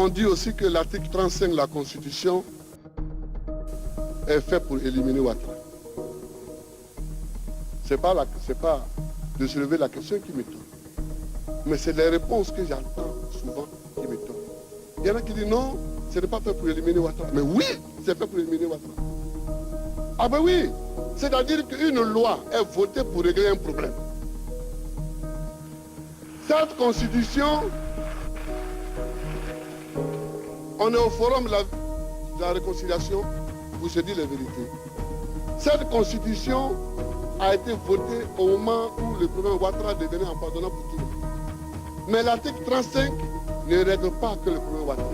On dit aussi que l'article 35 de la Constitution est fait pour éliminer Ouattara. Ce n'est pas de soulever la question qui m'étonne. Mais c'est les réponses que j'entends souvent qui m'étonnent. Il y en a qui disent non, ce n'est pas fait pour éliminer Ouattara. Mais oui, c'est fait pour éliminer Ouattara. Ah ben oui, c'est-à-dire qu'une loi est votée pour régler un problème. Cette constitution, on est au forum de la réconciliation pour se dire la vérité. Cette constitution a été votée au moment où le président Ouattara devenait empardonnable pour tout le monde. Mais l'article 35 ne règle pas que le président Ouattara.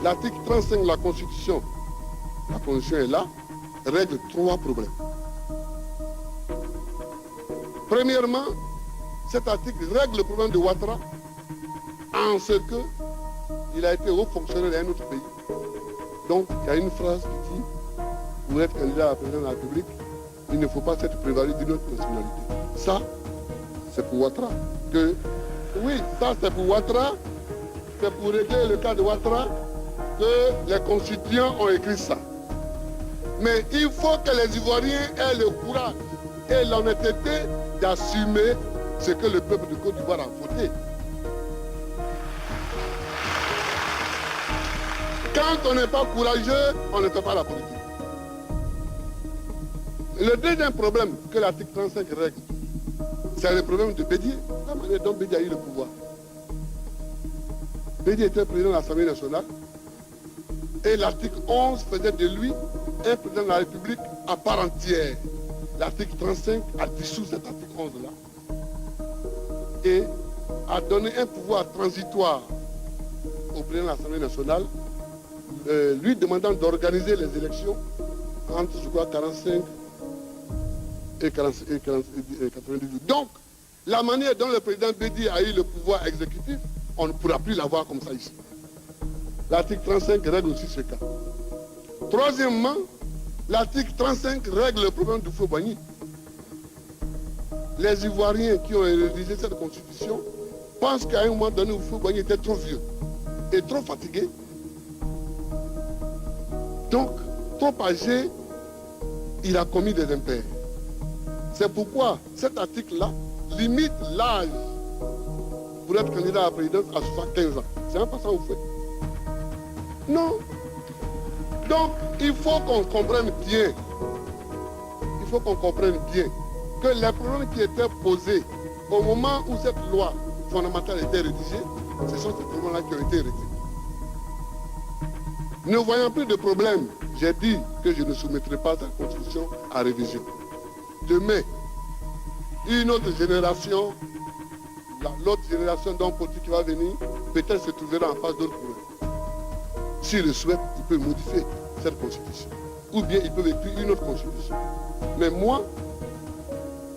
L'article 35 de la Constitution est là, règle 3 problèmes. Premièrement, cet article règle le problème de Ouattara en ce qu'il a été haut fonctionnaire d'un autre pays. Donc, il y a une phrase qui dit, pour être candidat à la présidence de la République, il ne faut pas s'être prévalu d'une autre nationalité. Ça, c'est pour Ouattara. Oui, ça c'est pour Ouattara. C'est pour régler le cas de Ouattara que les constituants ont écrit ça. Mais il faut que les Ivoiriens aient le courage et l'honnêteté d'assumer ce que le peuple de Côte d'Ivoire a voté. Quand on n'est pas courageux, on ne fait pas la politique. Le deuxième problème que l'article 35 règle, c'est le problème de Bédié, la manière dont Bédié a eu le pouvoir. Bédié était président de l'Assemblée nationale et l'article 11 faisait de lui un président de la République à part entière. L'article 35 a dissous cet article 11-là et a donné un pouvoir transitoire au président de l'Assemblée nationale, lui demandant d'organiser les élections entre, je crois, 45 et 98. Donc, la manière dont le président Bédié a eu le pouvoir exécutif, on ne pourra plus l'avoir comme ça ici. L'article 35 règle aussi ce cas. Troisièmement, l'article 35 règle le problème du Houphouët-Boigny. Les Ivoiriens qui ont rédigé cette constitution pensent qu'à un moment donné, Houphouët-Boigny était trop vieux et trop fatigué. Donc, trop âgé, il a commis des impairs. C'est pourquoi cet article-là limite l'âge pour être candidat à la présidence à 75 ans. C'est un passant au fait. Non. Donc, il faut qu'on comprenne bien, que les problèmes qui étaient posés au moment où cette loi fondamentale était rédigée, ce sont ces problèmes-là qui ont été réglés. Ne voyant plus de problème, j'ai dit que je ne soumettrai pas cette constitution à révision. Demain, une autre génération, l'autre génération d'hommes politiques qui va venir, peut-être se trouvera en face d'autres problèmes. S'il le souhaite, il peut modifier cette constitution. Ou bien il peut écrire une autre constitution. Mais moi,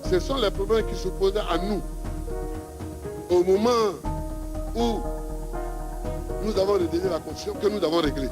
ce sont les problèmes qui se posaient à nous au moment où nous avons rédigé la constitution que nous avons réglée.